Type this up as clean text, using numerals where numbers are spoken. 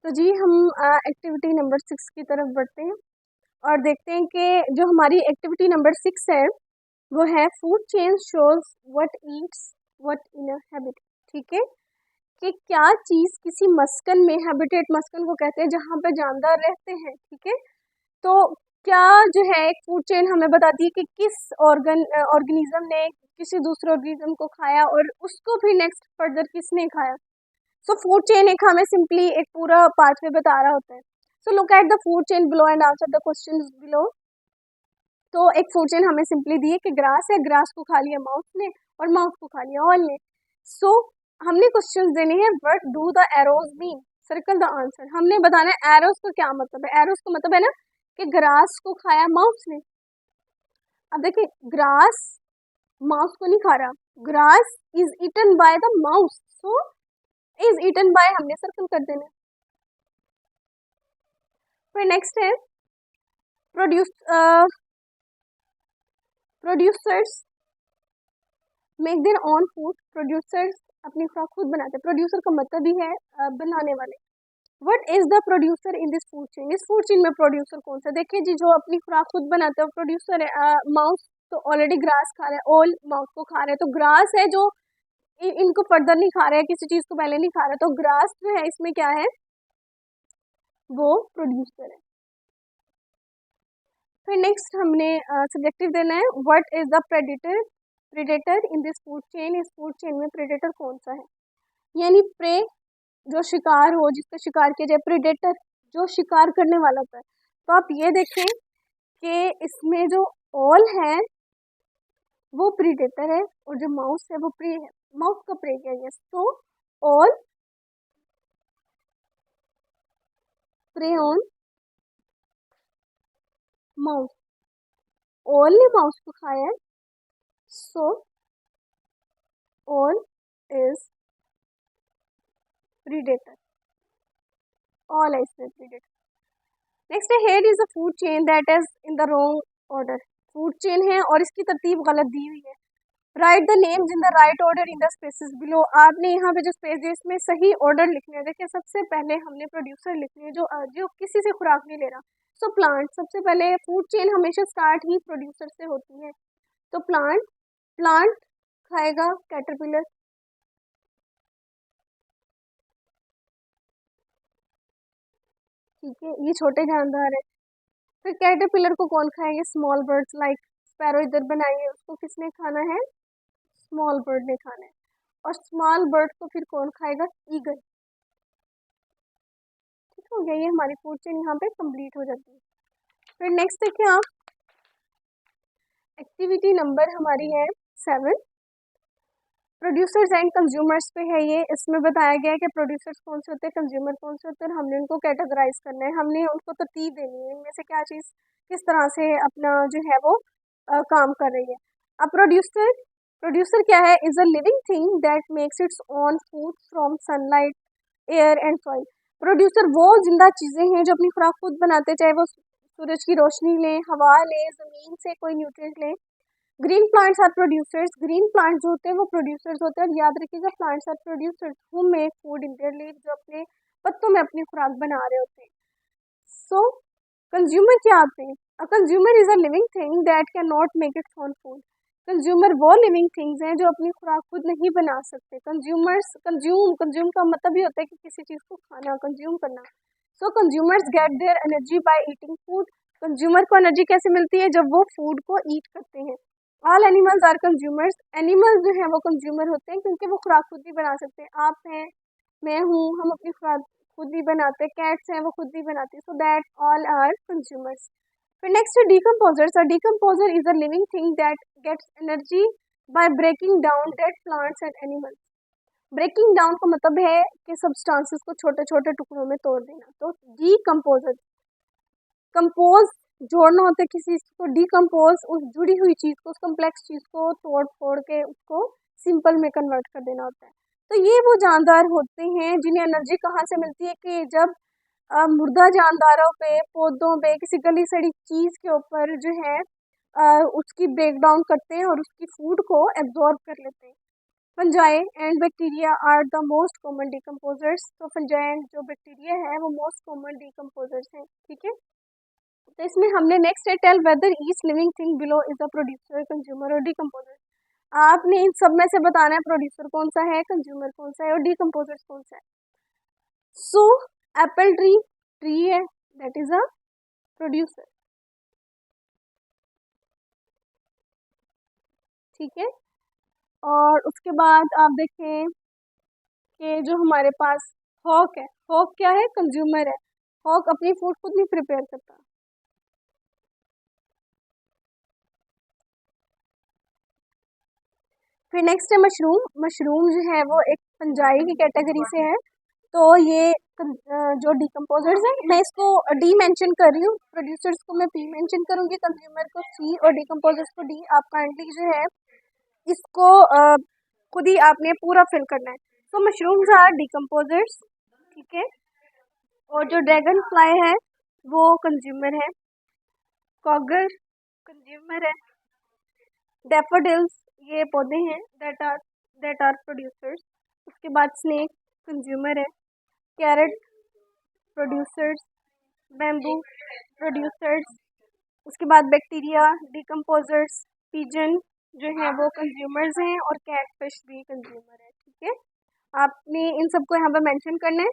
तो जी हम activity number 6 की तरफ बढ़ते हैं और देखते हैं कि जो हमारी एक्टिविटी नंबर 6 है वो है food chain shows what Yeats what in a habit. ठीक है, कि क्या चीज़ किसी मस्कन में, हैबिटेट मस्कन को कहते हैं जहाँ पे जानदार रहते हैं। ठीक है, तो क्या जो है एक फूड चेन हमें बताती है कि किस ऑर्गेनिज्म ने किसी दूसरे ऑर्गेनिज्म को खाया और उसको फिर नेक्स्ट फर्दर किसने खाया। सो फूड चेन एक हमें सिंपली एक पूरा पाथवे बता रहा होता है। So look at the food chain below and answer the questions below. तो एक फूड चेन हमें सिंपली दी है कि ग्रास है, ग्रास को खा लिया माउस ने और माउस को खा लिया ऑल ने। सो हमने क्वेश्चंस देने हैं, what do the arrows mean, circle the answer. हमने बताना है एरोज का क्या मतलब है। एरोज का मतलब है ना कि ग्रास को खाया माउस ने। अब देखिए ग्रास माउस को नहीं खा रहा, grass is eaten by the mouse, so is eaten by हमने सर्कल कर देना। फिर नेक्स्ट है producers make their own food. Producers अपनी खुराक खुद बनाते हैं। प्रोड्यूसर का मतलब ही है बनाने वाले। What is the producer in this food chain. इस फूड चेन में प्रोड्यूसर कौन सा। देखिए जी, जो अपनी खुराक खुद बनाते हैं प्रोड्यूसर है। माउस तो ऑलरेडी ग्रास खा रहा है, ऑल माउस को खा रहे हैं, तो ग्रास है जो इनको फर्दर नहीं खा रहा है, किसी चीज को पहले नहीं खा रहा है, तो ग्रास जो है इसमें क्या है, वो प्रोड्यूसर है। फिर नेक्स्ट हमने सब्जेक्टिव देना है, what is the predator in this food chain. इस फूड चेन में प्रेडेटर कौन सा है, यानी प्रे जो शिकार हो, जिसका शिकार किया जाए, प्रेडेटर जो शिकार करने वाला होता है। तो आप ये देखें कि इसमें जो ऑल है वो प्रीडेटर है और जो माउस है वो प्रे है। माउस का प्रे क्या है, तो owl prey on mouse. Owl ने माउस को खाया है, so owl is predator, owl है इसमें प्रीडेटर। नेक्स्ट है here is a food chain that is in the wrong order. Food chain है और इसकी तरतीब गलत दी हुई है। Write the names in the right order in the spaces below. आपने यहाँ पे जो स्पेस है इसमें सही ऑर्डर लिखने हैं। देखिए सबसे पहले हमने प्रोड्यूसर लिखने हैं जो किसी से खुराक नहीं ले रहा। सो प्लांट, सबसे पहले फूड चेन हमेशा स्टार्ट ही प्रोड्यूसर से होती है। तो प्लांट, प्लांट खाएगा कैटरपिलर। ठीक है, ये छोटे जानदार है। फिर कैटरपिलर को कौन खाएंगे, स्मॉल बर्ड्स लाइक स्पैरो इधर बनाइए, उसको किसने खाना है, स्मॉल बर्ड ने खाना है। और स्मॉल बर्ड को फिर कौन खाएगा, ईगल। ठीक हो गया, ये हमारी फूड चेन यहाँ पे कंप्लीट हो जाती है। फिर नेक्स्ट देखिए आप, एक्टिविटी नंबर हमारी है 7, प्रोड्यूसर्स एंड कंज्यूमर्स पे है ये। इसमें बताया गया है कि प्रोड्यूसर्स कौन से होते हैं, कंज्यूमर कौन से होते हैं, और हमने उनको कैटेगराइज करना है, हमने उनको तरतीब देनी है, इनमें से क्या चीज़ किस तरह से अपना जो है वो काम कर रही है। अब प्रोड्यूसर, प्रोड्यूसर क्या है, is a living thing that makes its own food from sunlight air and soil. Producer वो जिंदा चीज़ें हैं जो अपनी खुराक खुद बनाते हैं, चाहे वो सूरज की रोशनी लें, हवा लें, ज़मीन से कोई न्यूट्रिएंट लें। Green plants are producers. Green plants जो होते हैं वो प्रोड्यूसर्स होते हैं। और याद रखिएगा plants are producers who make food in their leaves, जो अपने पत्तों में अपनी खुराक बना रहे होते हैं। सो कंज्यूमर क्या आते हैं, a consumer is a living thing that can not make its own food. Consumer वो लिविंग थिंग्स हैं जो अपनी खुराक खुद नहीं बना सकते। कंज्यूमर्स, कंज्यूम का मतलब ही होता है कि किसी चीज़ को खाना, कंज्यूम करना। So consumers get their energy by eating food. Consumer को एनर्जी कैसे मिलती है, जब वो फूड को ईट करते हैं। All animals are consumers. Animals जो है वो कंज्यूमर होते हैं क्योंकि वो खुराक खुद भी बना सकते हैं। आप हैं, मैं हूँ, हम अपनी खुराक खुद भी बनाते हैं। कैट्स हैं, वो खुद भी बनाती है। So that all are consumers. फिर नेक्स्ट है decomposers. A decomposer is a living thing that gets energy by breaking down dead plants and animals. Breaking down का मतलब है कि सब्सटेंसेस को छोटे छोटे टुकड़ों में तोड़ देना। तो डिकम्पोजर, कंपोज जोड़ना होता है किसी चीज़ को, डिकम्पोज उस जुड़ी हुई चीज़ को, उस कम्प्लेक्स चीज़ को तोड़ फोड़ के उसको सिंपल में कन्वर्ट कर देना होता है। तो ये वो जानदार होते हैं जिन्हें एनर्जी कहाँ से मिलती है, कि जब मुर्दा जानदारों पे, पौधों पे, किसी गली सड़ी चीज़ के ऊपर जो है उसकी ब्रेक डाउन करते हैं और उसकी फूड को एब्जॉर्ब कर लेते हैं। Fungi and bacteria are the most common decomposers. तो फंजाई एंड जो बैक्टीरिया है वो मोस्ट कॉमन डिकम्पोजर्स हैं, ठीक है। तो इसमें हमने नेक्स्ट है tell whether each living thing below is a producer, consumer और डिकम्पोजर। आपने इन सब में से बताना है प्रोड्यूसर कौन सा है, कंज्यूमर कौन सा है और डिकम्पोजर कौन सा है। सो एप्पल ट्री, ट्री है, दैट इज अ प्रोड्यूसर, ठीक है। और उसके बाद आप देखें कि जो हमारे पास हॉक है, हॉक क्या है, कंज्यूमर है। हॉक अपनी फूड खुद नहीं प्रिपेयर करता। फिर नेक्स्ट है मशरूम। मशरूम जो है वो एक फंजाई की कैटेगरी से है। तो ये जो डिकम्पोजर्स है, मैं इसको डी मेंशन कर रही हूँ, प्रोड्यूसर्स को मैं पी मेंशन करूंगी, कंज्यूमर को सी और डिकम्पोजर्स को डी। आप काइंडली जो है इसको खुद ही आपने पूरा फिल करना है। तो मशरूम्स आर डिकम्पोजर्स, ठीक है। और जो ड्रैगन फ्लाई है वो कंज्यूमर है, कॉगर कंज्यूमर है, डैफोडिल्स ये पौधे हैं दैट आर प्रोड्यूसर्स। उसके बाद स्नेक कंज्यूमर है, कैरेट प्रोड्यूसर्स, बैम्बू प्रोड्यूसर्स। उसके बाद बैक्टीरिया डिकम्पोजर्स, पिजन जो है वो कंज्यूमर्स हैं और कैटफिश भी कंज्यूमर है, ठीक है। आपने इन सबको यहाँ पे मेंशन करना है।